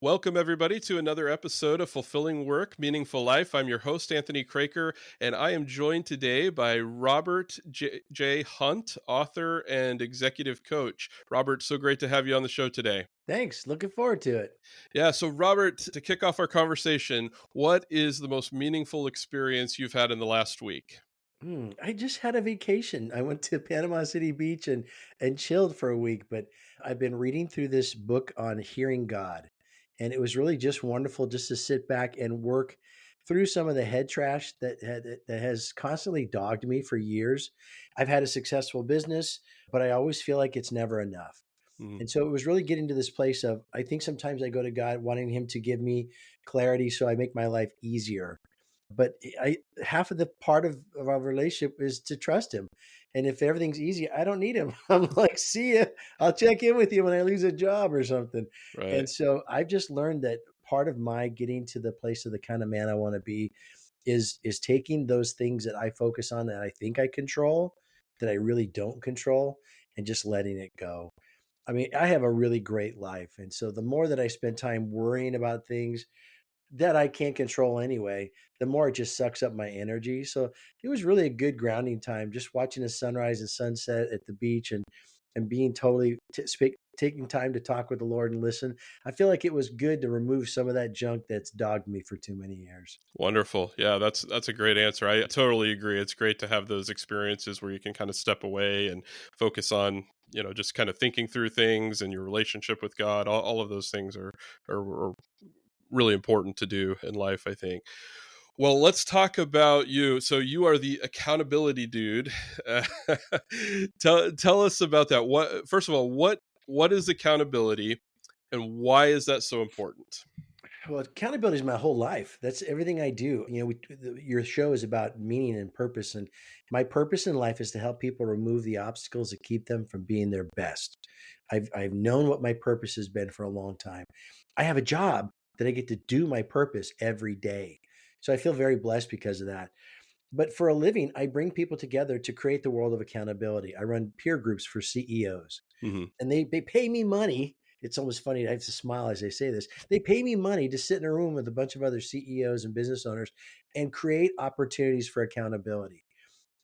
Welcome, everybody, to another episode of Fulfilling Work, Meaningful Life. I'm your host, Anthony Kraker, and I am joined today by Robert J. Hunt, author and executive coach. Robert, so great to have you on the show today. Thanks. Looking forward to it. Yeah, so Robert, to kick off our conversation, what is the most meaningful experience you've had in the last week? I just had a vacation. I went to Panama City Beach and chilled for a week, but I've been reading through this book on hearing God. And it was really just wonderful just to sit back and work through some of the head trash that has constantly dogged me for years. I've had a successful business, but I always feel like it's never enough. Mhm. And so it was really getting to this place of I think sometimes I go to God wanting him to give me clarity so I make my life easier. But I half of the part of our relationship is to trust him. And if everything's easy, I don't need him. I'm like, see ya. I'll check in with you when I lose a job or something. And Right. so I've just learned that part of my getting to the place of the kind of man I want to be is taking those things that I focus on that I think I control, that I really don't control, and just letting it go. I mean, I have a really great life. And so the more that I spend time worrying about things that I can't control anyway, the more it just sucks up my energy. So it was really a good grounding time, just watching the sunrise and sunset at the beach and being totally taking time to talk with the Lord and listen. I feel like it was good to remove some of that junk that's dogged me for too many years. Wonderful. Yeah, that's a great answer. I totally agree. It's great to have those experiences where you can kind of step away and focus on, just kind of thinking through things and your relationship with God. All of those things are really important to do in life, I think. Well, let's talk about you. So you are the accountability dude. Uh, tell us about that. What First of all, what is accountability and why is that so important? Well, accountability is my whole life. That's everything I do. Your show is about meaning and purpose, and my purpose in life is to help people remove the obstacles that keep them from being their best. I've known what my purpose has been for a long time. I have a job that I get to do my purpose every day, so I feel very blessed because of that. But for a living, I bring people together to create the world of accountability. I run peer groups for CEOs Hmm. and they pay me money. It's almost funny. I have to smile as I say this. They pay me money to sit in a room with a bunch of other CEOs and business owners and create opportunities for accountability.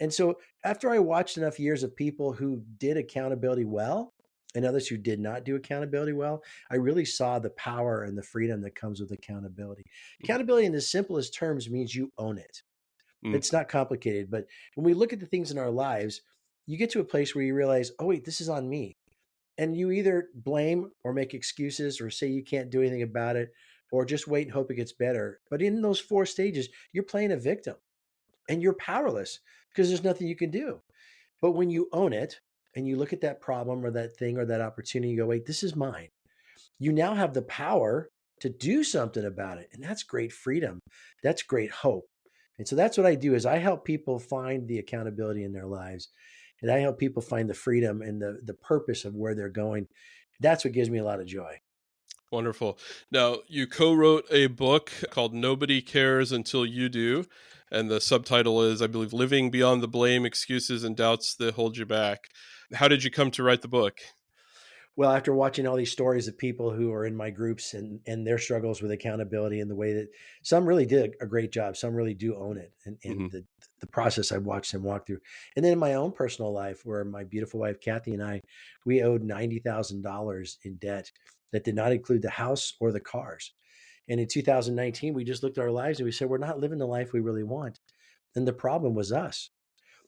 And so after I watched enough years of people who did accountability well and others who did not do accountability well, I really saw the power and the freedom that comes with accountability. Accountability in the simplest terms means you own it. Mm. It's not complicated, but when we look at the things in our lives, you get to a place where you realize, oh, wait, this is on me. And you either blame or make excuses or say you can't do anything about it or just wait and hope it gets better. But in those four stages, you're playing a victim and you're powerless because there's nothing you can do. But when you own it and you look at that problem or that thing or that opportunity, you go, wait, this is mine. You now have the power to do something about it. And that's great freedom. That's great hope. And so that's what I do is I help people find the accountability in their lives. And I help people find the freedom and the purpose of where they're going. That's what gives me a lot of joy. Wonderful. Now, you co-wrote a book called Nobody Cares Until You Do, and the subtitle is, I believe, Living Beyond the Blame, Excuses, and Doubts That Hold You Back. How did you come to write the book? Well, after watching all these stories of people who are in my groups and their struggles with accountability and the way that some really did a great job, some really do own it, and Hmm. the process I watched them walk through, and then in my own personal life, where my beautiful wife Kathy and I, we owed $90,000 in debt that did not include the house or the cars, and in 2019 we just looked at our lives and we said we're not living the life we really want, and the problem was us.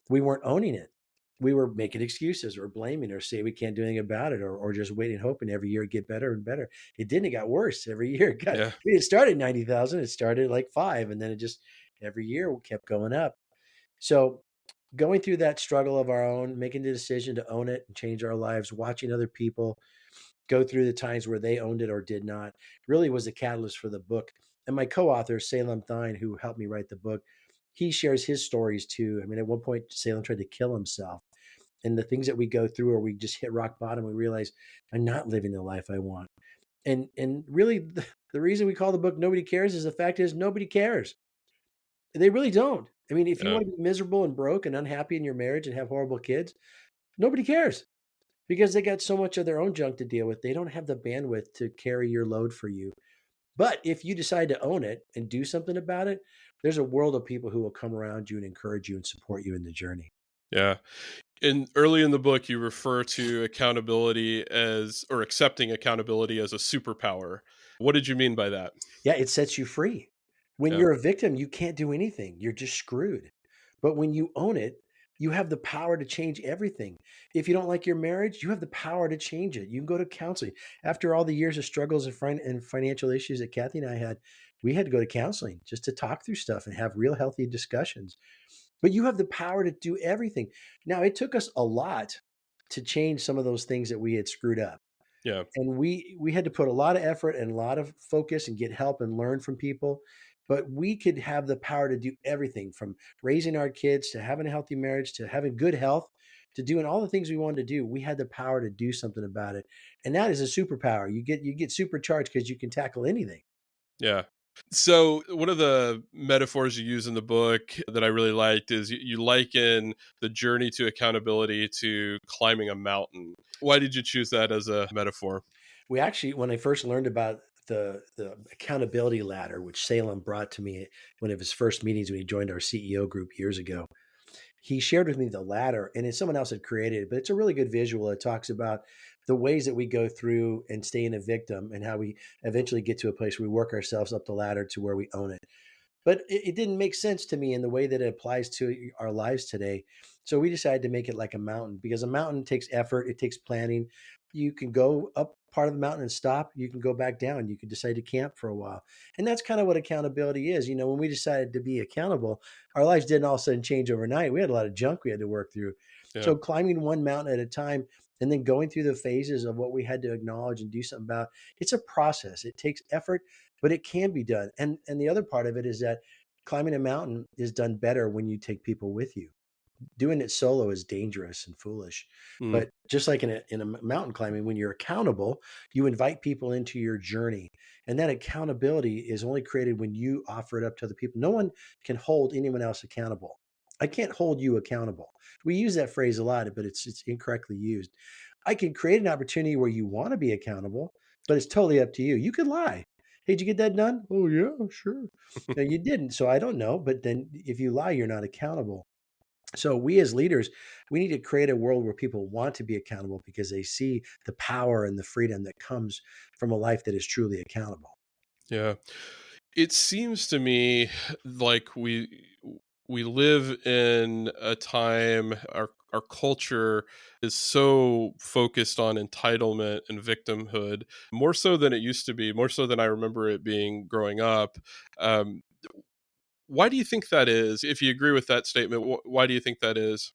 We weren't owning it. We were making excuses or blaming or say we can't do anything about it or just waiting, hoping every year it get better and better. It didn't. It got worse every year. It got, Yeah. we didn't start at 90,000. It started at like five. And then it just every year kept going up. So going through that struggle of our own, making the decision to own it and change our lives, watching other people go through the times where they owned it or did not, really was a catalyst for the book. And my co-author, Salem Thine, who helped me write the book, he shares his stories too. I mean, at one point, Salem tried to kill himself. And the things that we go through, or we just hit rock bottom, we realize I'm not living the life I want. And really, the reason we call the book "Nobody Cares" is the fact is nobody cares. They really don't. I mean, if you Yeah. want to be miserable and broke and unhappy in your marriage and have horrible kids, nobody cares because they got so much of their own junk to deal with. They don't have the bandwidth to carry your load for you. But if you decide to own it and do something about it, there's a world of people who will come around you and encourage you and support you in the journey. Yeah. In early in the book, you refer to accountability as, or accepting accountability as, a superpower. What did you mean by that? Yeah, it sets you free. When Yeah. you're a victim, you can't do anything. You're just screwed. But when you own it, you have the power to change everything. If you don't like your marriage, you have the power to change it. You can go to counseling. After all the years of struggles and financial issues that Kathy and I had, we had to go to counseling just to talk through stuff and have real healthy discussions. But you have the power to do everything. Now, it took us a lot to change some of those things that we had screwed up. Yeah. And we had to put a lot of effort and a lot of focus and get help and learn from people. But we could have the power to do everything from raising our kids to having a healthy marriage to having good health to doing all the things we wanted to do. We had the power to do something about it. And that is a superpower. You get supercharged because you can tackle anything. Yeah. So one of the metaphors you use in the book that I really liked is you liken the journey to accountability to climbing a mountain. Why did you choose that as a metaphor? We actually, when I first learned about the accountability ladder, which Salem brought to me one of his first meetings when he joined our CEO group years ago, he shared with me the ladder, and it's someone else had created it, but it's a really good visual. It talks about the ways that we go through and stay in a victim and how we eventually get to a place where we work ourselves up the ladder to where we own it. But it didn't make sense to me in the way that it applies to our lives today. So we decided to make it like a mountain because a mountain takes effort, it takes planning. You can go up part of the mountain and stop. You can go back down. You can decide to camp for a while. And that's kind of what accountability is. When we decided to be accountable, our lives didn't all of a sudden change overnight. We had a lot of junk we had to work through. Yeah. So climbing one mountain at a time and then going through the phases of what we had to acknowledge and do something about, it's a process. It takes effort, but it can be done. And the other part of it is that climbing a mountain is done better when you take people with you. Doing it solo is dangerous and foolish. Mm, But just like in a mountain climbing, when you're accountable, you invite people into your journey. And that accountability is only created when you offer it up to other people. No one can hold anyone else accountable. I can't hold you accountable. We use that phrase a lot, but it's incorrectly used. I can create an opportunity where you want to be accountable, but it's totally up to you. You could lie. Hey, did you get that done? Oh yeah, sure. No, you didn't. So I don't know. But then if you lie, you're not accountable. So we as leaders, we need to create a world where people want to be accountable because they see the power and the freedom that comes from a life that is truly accountable. yeah. It seems to me like we live in a time, our culture is so focused on entitlement and victimhood, more so than it used to be, more so than I remember it being growing up. Um, why do you think that is? If you agree with that statement, why do you think that is?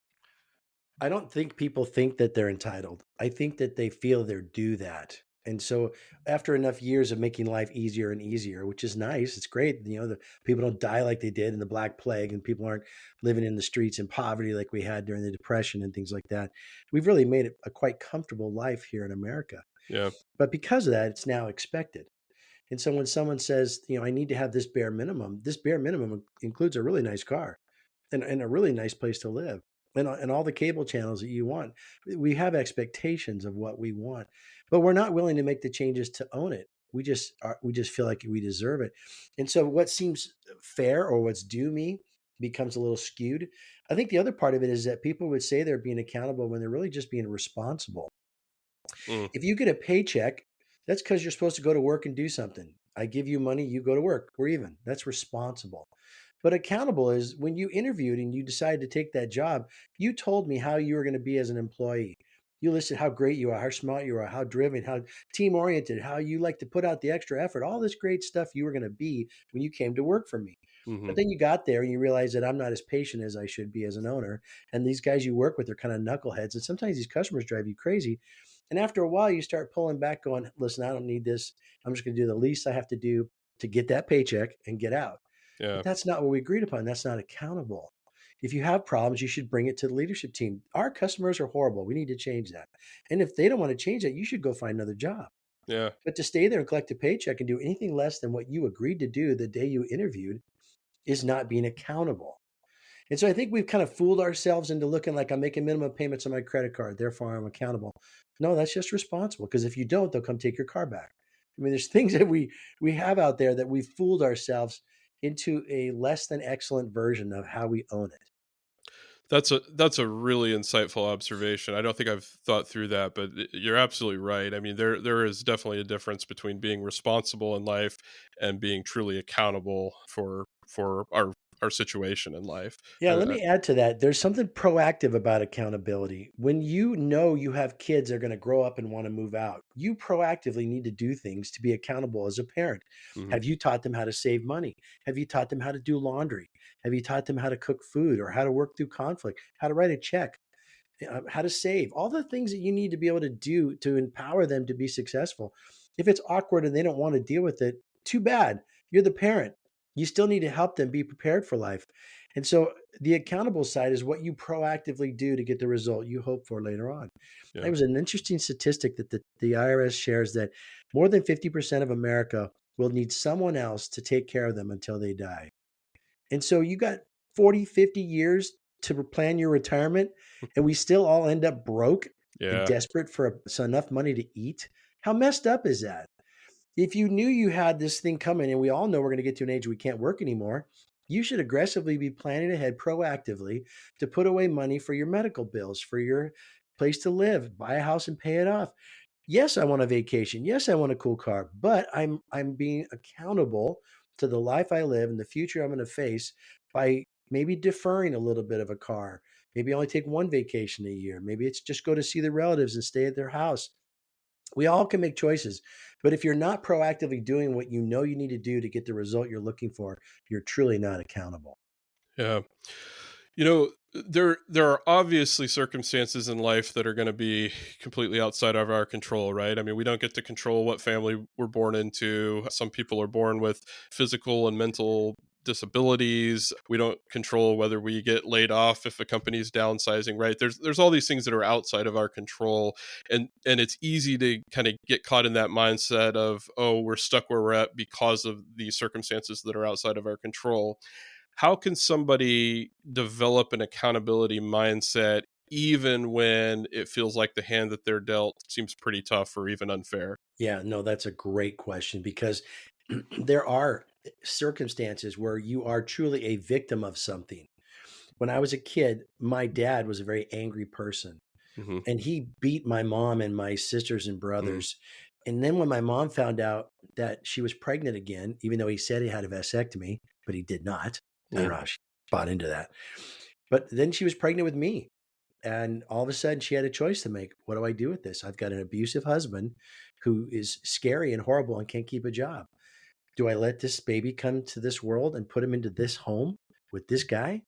I don't think people think that they're entitled. I think that they feel they're due that. And so after enough years of making life easier and easier, which is nice, it's great. The people don't die like they did in the Black Plague, and people aren't living in the streets in poverty like we had during the Depression and things like that. We've really made it a quite comfortable life here in America. Yeah. But because of that, it's now expected. And so when someone says, I need to have this bare minimum includes a really nice car and a really nice place to live and all the cable channels that you want. We have expectations of what we want, but we're not willing to make the changes to own it. We just feel like we deserve it. And so what seems fair or what's due me becomes a little skewed. I think the other part of it is that people would say they're being accountable when they're really just being responsible. Mm, If you get a paycheck, that's because you're supposed to go to work and do something. I give you money, you go to work. We're even. That's responsible. But accountable is when you interviewed and you decided to take that job, you told me how you were going to be as an employee. You listed how great you are, how smart you are, how driven, how team oriented, how you like to put out the extra effort, all this great stuff you were going to be when you came to work for me. But hmm. then you got there and you realize that I'm not as patient as I should be as an owner. And these guys you work with are kind of knuckleheads. And sometimes these customers drive you crazy. And after a while, you start pulling back, going, listen, I don't need this. I'm just going to do the least I have to do to get that paycheck and get out. But Yeah. that's not what we agreed upon. That's not accountable. If you have problems, you should bring it to the leadership team. Our customers are horrible. We need to change that. And if they don't want to change that, you should go find another job. Yeah. But to stay there and collect a paycheck and do anything less than what you agreed to do the day you interviewed is not being accountable. And so I think we've kind of fooled ourselves into looking like I'm making minimum payments on my credit card, therefore I'm accountable. No, that's just responsible because if you don't, they'll come take your car back. I mean, there's things that we have out there that we've fooled ourselves into a less than excellent version of how we own it. That's a really insightful observation. I don't think I've thought through that, but you're absolutely right. I mean, there is definitely a difference between being responsible in life and being truly accountable for our situation in life. Yeah, let I, me add to that. There's something proactive about accountability. When you know you have kids that are going to grow up and want to move out, you proactively need to do things to be accountable as a parent. mhm. Have you taught them how to save money? Have you taught them how to do laundry? Have you taught them how to cook food or how to work through conflict, how to write a check, how to save? All the things that you need to be able to do to empower them to be successful. If it's awkward and they don't want to deal with it, too bad. You're the parent. You still need to help them be prepared for life. And so the accountable side is what you proactively do to get the result you hope for later on. It Yeah. was an interesting statistic that the IRS shares that more than 50% of America will need someone else to take care of them until they die. And so you got 40, 50 years to plan your retirement, and we still all end up broke and Yeah. desperate for enough money to eat. How messed up is that? If you knew you had this thing coming, and we all know we're going to get to an age we can't work anymore, you should aggressively be planning ahead proactively to put away money for your medical bills, for your place to live, buy a house and pay it off. Yes, I want a vacation. Yes, I want a cool car, but I'm being accountable to the life I live and the future I'm going to face by maybe deferring a little bit of a car. Maybe only take one vacation a year. Maybe it's just go to see the relatives and stay at their house. We all can make choices, but if you're not proactively doing what you know you need to do to get the result you're looking for, you're truly not accountable. Yeah. You know, there are obviously circumstances in life that are going to be completely outside of our control, right? I mean, we don't get to control what family we're born into. Some people are born with physical and mental disabilities. We don't control whether we get laid off if a company's downsizing, right? There's all these things that are outside of our control, and it's easy to kind of get caught in that mindset of, oh, we're stuck where we're at because of these circumstances that are outside of our control. How can somebody develop an accountability mindset even when it feels like the hand that they're dealt seems pretty tough or even unfair? Yeah, no, that's a great question because there are circumstances where you are truly a victim of something. When I was a kid, my dad was a very angry person Hmm. and he beat my mom and my sisters and Mm. brothers. And then when my mom found out that she was pregnant again, even though he said he had a vasectomy, but he did not. I don't Yeah. know how she bought into that. But then she was pregnant with me. And all of a sudden, she had a choice to make. What do I do with this? I've got an abusive husband who is scary and horrible and can't keep a job. Do I let this baby come to this world and put him into this home with this guy?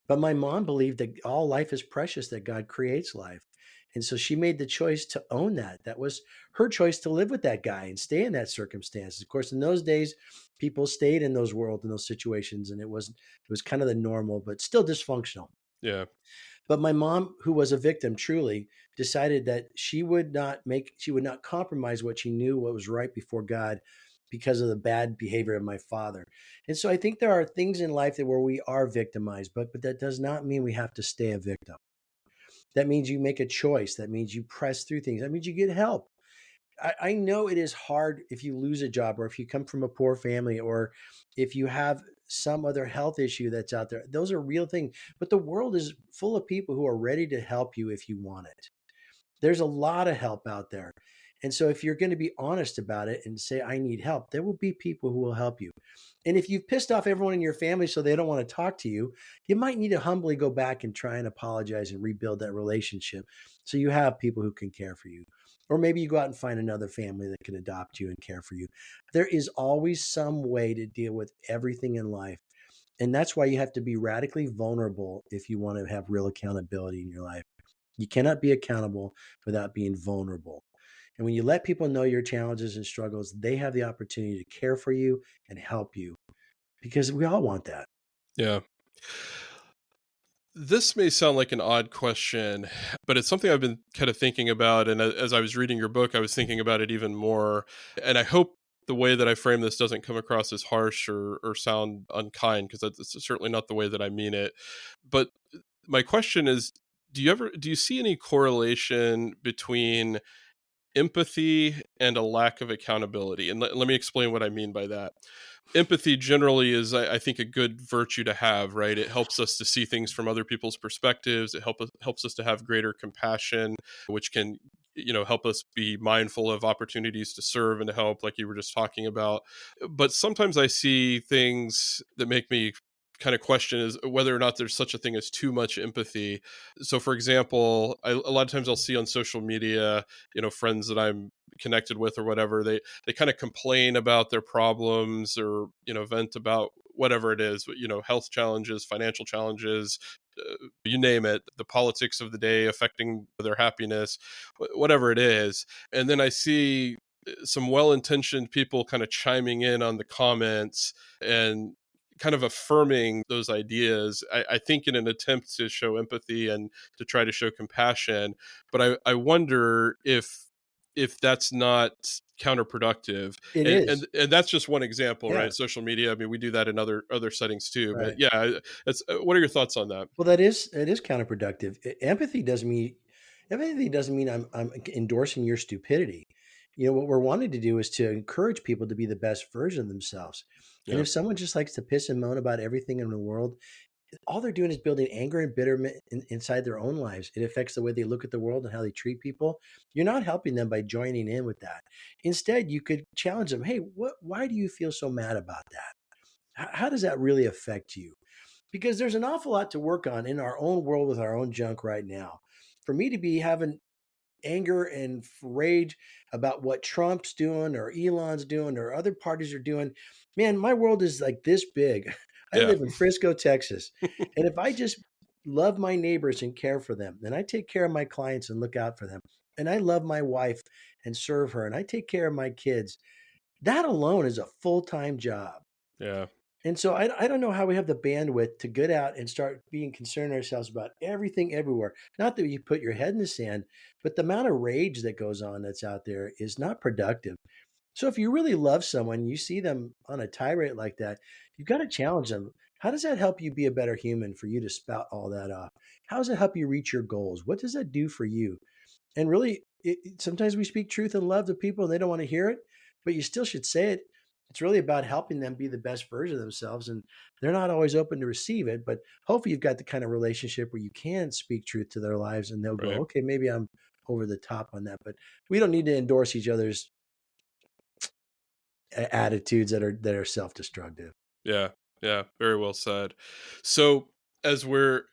But my mom believed that all life is precious, that God creates life. And so she made the choice to own that. That was her choice to live with that guy and stay in that circumstance. Of course, in those days, people stayed in those worlds, in those situations, and it was kind of the normal, but still dysfunctional. Yeah. But my mom, who was a victim truly, decided that she would not compromise what she knew what was right before God because of the bad behavior of my father. And so I think there are things in life that where we are victimized, but that does not mean we have to stay a victim. That means you make a choice. That means you press through things. That means you get help. I know it is hard if you lose a job or if you come from a poor family or if you have some other health issue that's out there. Those are real things. But the world is full of people who are ready to help you if you want it. There's a lot of help out there. And so if you're going to be honest about it and say, I need help, there will be people who will help you. And if you've pissed off everyone in your family so they don't want to talk to you, you might need to humbly go back and try and apologize and rebuild that relationship so you have people who can care for you. Or maybe you go out and find another family that can adopt you and care for you. There is always some way to deal with everything in life. And that's why you have to be radically vulnerable if you want to have real accountability in your life. You cannot be accountable without being vulnerable. And when you let people know your challenges and struggles, they have the opportunity to care for you and help you because we all want that. Yeah. This may sound like an odd question, but it's something I've been kind of thinking about. And as I was reading your book, I was thinking about it even more. And I hope the way that I frame this doesn't come across as harsh or sound unkind, because that's certainly not the way that I mean it. But my question is, do you see any correlation between empathy and a lack of accountability. And let me explain what I mean by that. Empathy generally is, I think, a good virtue to have, right? It helps us to see things from other people's perspectives. It helps us to have greater compassion, which can, help us be mindful of opportunities to serve and to help, like you were just talking about. But sometimes I see things that make me kind of question is whether or not there's such a thing as too much empathy. So for example, a lot of times I'll see on social media, friends that I'm connected with or whatever, they kind of complain about their problems, or vent about whatever it is, health challenges, financial challenges, you name it, the politics of the day affecting their happiness, whatever it is. And then I see some well-intentioned people kind of chiming in on the comments and kind of affirming those ideas, I think in an attempt to show empathy and to try to show compassion. But I wonder if that's not counterproductive. It And is. that's just one example, Yeah. right? Social media, I mean, we do that in other settings too. But Right. yeah, it's what are your thoughts on that? Well, it is counterproductive. Empathy doesn't mean I'm endorsing your stupidity. What we're wanting to do is to encourage people to be the best version of themselves. And Yeah, if someone just likes to piss and moan about everything in the world, all they're doing is building anger and bitterness inside their own lives. It affects the way they look at the world and how they treat people. You're not helping them by joining in with that. Instead, you could challenge them. Hey, why do you feel so mad about that? How does that really affect you? Because there's an awful lot to work on in our own world with our own junk right now. For me to be having anger and rage about what Trump's doing or Elon's doing or other parties are doing, man, my world is like this big. I yeah, live in Frisco, Texas. And if I just love my neighbors and care for them, and I take care of my clients and look out for them, and I love my wife and serve her, and I take care of my kids, that alone is a full time job. yeah, And so I don't know how we have the bandwidth to get out and start being concerned ourselves about everything everywhere. Not that you put your head in the sand, but the amount of rage that goes on that's out there is not productive. So if you really love someone, you see them on a tirade like that, you've got to challenge them. How does that help you be a better human for you to spout all that off? How does it help you reach your goals? What does that do for you? And really, sometimes we speak truth and love to people and they don't want to hear it, but you still should say it. It's really about helping them be the best version of themselves. And they're not always open to receive it, but hopefully you've got the kind of relationship where you can speak truth to their lives and they'll go, right. okay, maybe I'm over the top on that. But we don't need to endorse each other's attitudes that are self-destructive. Yeah, yeah, very well said. So as we're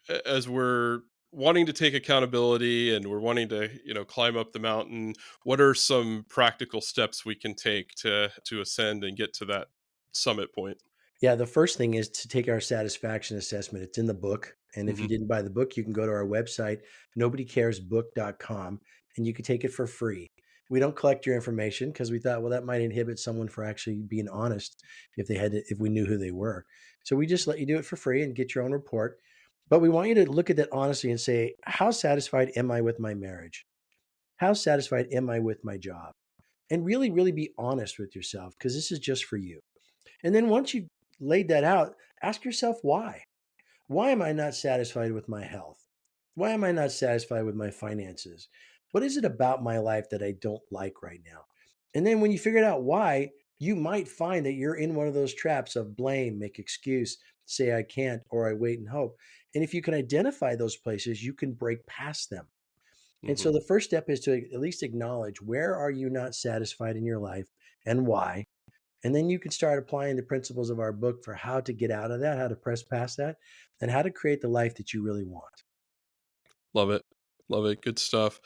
wanting to take accountability and we're wanting to, climb up the mountain, what are some practical steps we can take to ascend and get to that summit point? Yeah, the first thing is to take our satisfaction assessment. It's in the book. And if you Hmm. didn't buy the book, you can go to our website, nobodycaresbook.com, and you can take it for free. We don't collect your information because we thought, well, that might inhibit someone for actually being honest if we knew who they were. So we just let you do it for free and get your own report. But we want you to look at that honestly and say, how satisfied am I with my marriage? How satisfied am I with my job? And really, really be honest with yourself because this is just for you. And then once you've laid that out, ask yourself why. Why am I not satisfied with my health? Why am I not satisfied with my finances? What is it about my life that I don't like right now? And then when you figure out why, you might find that you're in one of those traps of blame, make excuse, say I can't, or I wait and hope. And if you can identify those places, you can break past them. And Hmm. so the first step is to at least acknowledge where are you not satisfied in your life and why, and then you can start applying the principles of our book for how to get out of that, how to press past that, and how to create the life that you really want. Love it. Love it. Good stuff.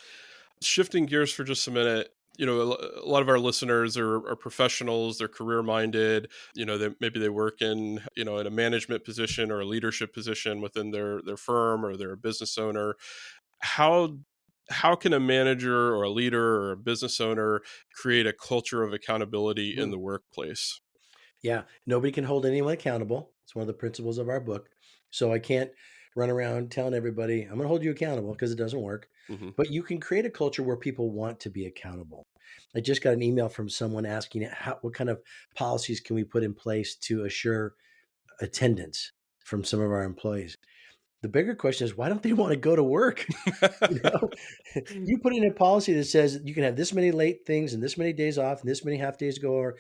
Shifting gears for just a minute, a lot of our listeners are professionals, they're career minded, maybe they work in a management position or a leadership position within their firm, or they're a business owner. How how can a manager or a leader or a business owner create a culture of accountability in Mm. the workplace? Yeah, nobody can hold anyone accountable. It's one of the principles of our book. So I can't run around telling everybody, I'm going to hold you accountable because it doesn't work. Hmm. But you can create a culture where people want to be accountable. I just got an email from someone asking what kind of policies can we put in place to assure attendance from some of our employees. The bigger question is, why don't they want to go to work? You know, you put in a policy that says you can have this many late things and this many days off and this many half days to go over.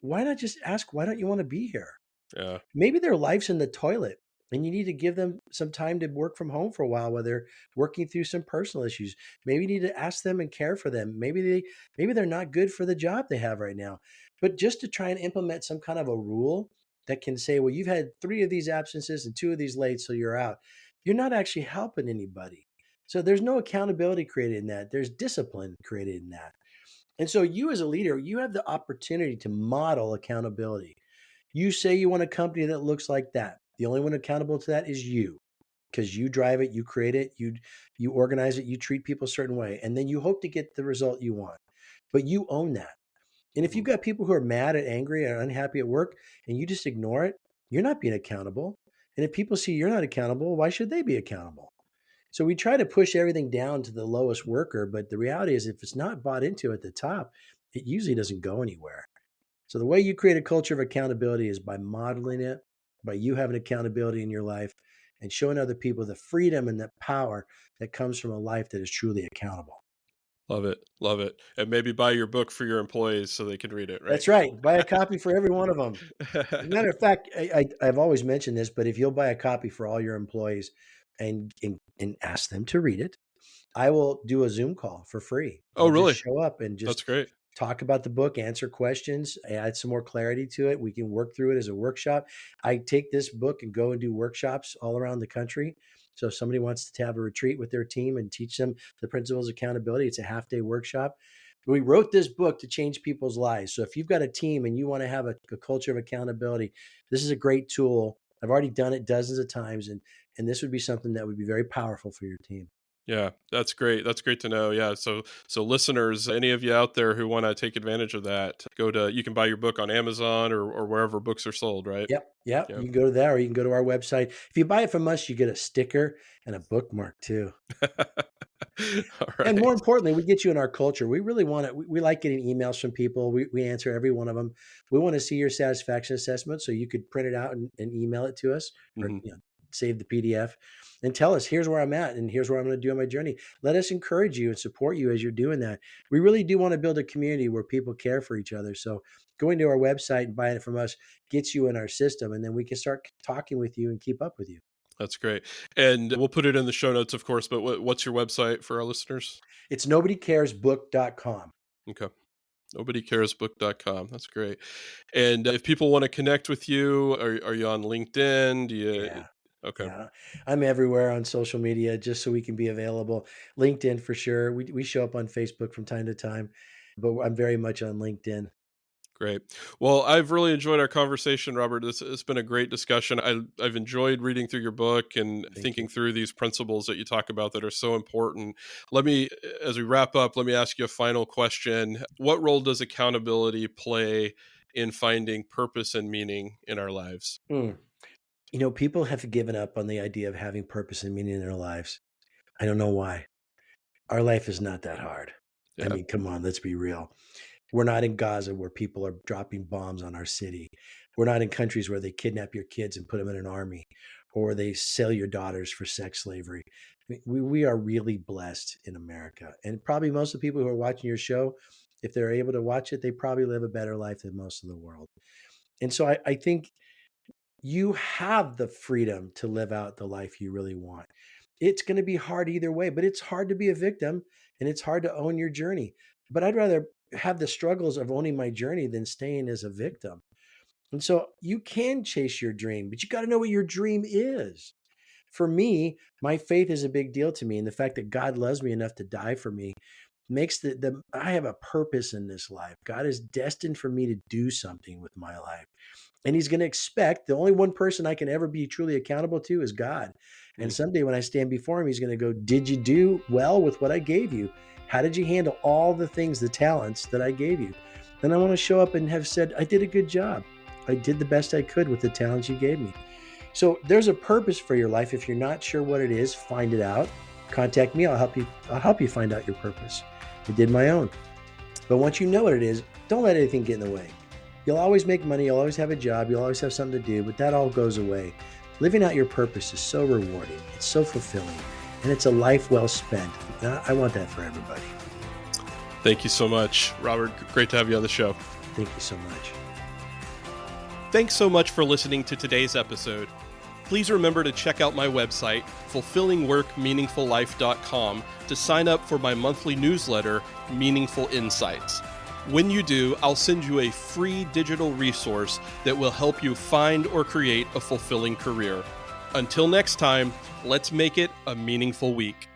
Why not just ask, why don't you want to be here? Yeah. Maybe their life's in the toilet and you need to give them some time to work from home for a while while they're working through some personal issues. Maybe you need to ask them and care for them. Maybe they're not good for the job they have right now. But just to try and implement some kind of a rule that can say, well, you've had 3 of these absences and 2 of these late, so you're out. You're not actually helping anybody. So there's no accountability created in that. There's discipline created in that. And so you as a leader, you have the opportunity to model accountability. You say you want a company that looks like that. The only one accountable to that is you because you drive it, you create it, you organize it, you treat people a certain way, and then you hope to get the result you want. But you own that. And if you've Mhm. got people who are mad and angry and unhappy at work and you just ignore it, you're not being accountable. And if people see you're not accountable, why should they be accountable? So we try to push everything down to the lowest worker, but the reality is if it's not bought into at the top, it usually doesn't go anywhere. So the way you create a culture of accountability is by modeling it, by you having accountability in your life and showing other people the freedom and the power that comes from a life that is truly accountable. Love it. Love it. And maybe buy your book for your employees so they can read it, right? That's right. Buy a copy for every one of them. As a matter of fact, I've always mentioned this, but if you'll buy a copy for all your employees and ask them to read it, I will do a Zoom call for free. Oh, I'll just really? show up and That's just great. talk about the book, answer questions, add some more clarity to it. We can work through it as a workshop. I take this book and go and do workshops all around the country. So if somebody wants to have a retreat with their team and teach them the principles of accountability, it's a half-day workshop. We wrote this book to change people's lives. So if you've got a team and you want to have a culture of accountability, this is a great tool. I've already done it dozens of times, and this would be something that would be very powerful for your team. Yeah, that's great. That's great to know. Yeah, so listeners, any of you out there who want to take advantage of that, you can buy your book on Amazon or wherever books are sold, right? Yep, yep. Yeah. You can go to there, or you can go to our website. If you buy it from us, you get a sticker and a bookmark too. All And more right. importantly, we get you in our culture. We really want it. We like getting emails from people. We answer every one of them. We want to see your satisfaction assessment, so you could print it out and email it to us, or Mhm. save the PDF, and tell us, here's where I'm at, and here's where I'm going to do on my journey. Let us encourage you and support you as you're doing that. We really do want to build a community where people care for each other. So going to our website and buying it from us gets you in our system, and then we can start talking with you and keep up with you. That's great. And we'll put it in the show notes, of course, but what's your website for our listeners? It's nobodycaresbook.com. Okay. Nobodycaresbook.com. That's great. And if people want to connect with you, are you on LinkedIn? Do you Yeah. Okay, Yeah. I'm everywhere on social media just so we can be available. LinkedIn for sure. We show up on Facebook from time to time, but I'm very much on LinkedIn. great. Well, I've really enjoyed our conversation, Robert. It's been a great discussion. I've enjoyed reading through your book and Thank you. thinking through these principles that you talk about that are so important. Let me, as we wrap up, let me ask you a final question. What role does accountability play in finding purpose and meaning in our lives? Mm. People have given up on the idea of having purpose and meaning in their lives. I don't know why. Our life is not that hard. I Yeah. mean, come on, let's be real. We're not in Gaza where people are dropping bombs on our city. We're not in countries where they kidnap your kids and put them in an army or they sell your daughters for sex slavery. We are really blessed in America. And probably most of the people who are watching your show, if they're able to watch it, they probably live a better life than most of the world. And so I think you have the freedom to live out the life you really want. It's going to be hard either way, but it's hard to be a victim and it's hard to own your journey. But I'd rather have the struggles of owning my journey than staying as a victim. And so you can chase your dream, but you got to know what your dream is. For me, my faith is a big deal to me. And the fact that God loves me enough to die for me makes the I have a purpose in this life. God is destined for me to do something with my life. And he's going to expect the only one person I can ever be truly accountable to is God. And Mm. someday when I stand before him, he's going to go, did you do well with what I gave you? How did you handle all the things, the talents that I gave you? Then I want to show up and have said, I did a good job. I did the best I could with the talents you gave me. So there's a purpose for your life. If you're not sure what it is, find it out. Contact me. I'll help you. I'll help you find out your purpose. I did my own. But once you know what it is, don't let anything get in the way. You'll always make money. You'll always have a job. You'll always have something to do, but that all goes away. Living out your purpose is so rewarding, it's so fulfilling, and it's a life well spent. I want that for everybody. Thank you so much, Robert. Great to have you on the show. Thank you so much. Thanks so much for listening to today's episode. Please remember to check out my website, fulfillingworkmeaningfullife.com, to sign up for my monthly newsletter, Meaningful Insights. When you do, I'll send you a free digital resource that will help you find or create a fulfilling career. Until next time, let's make it a meaningful week.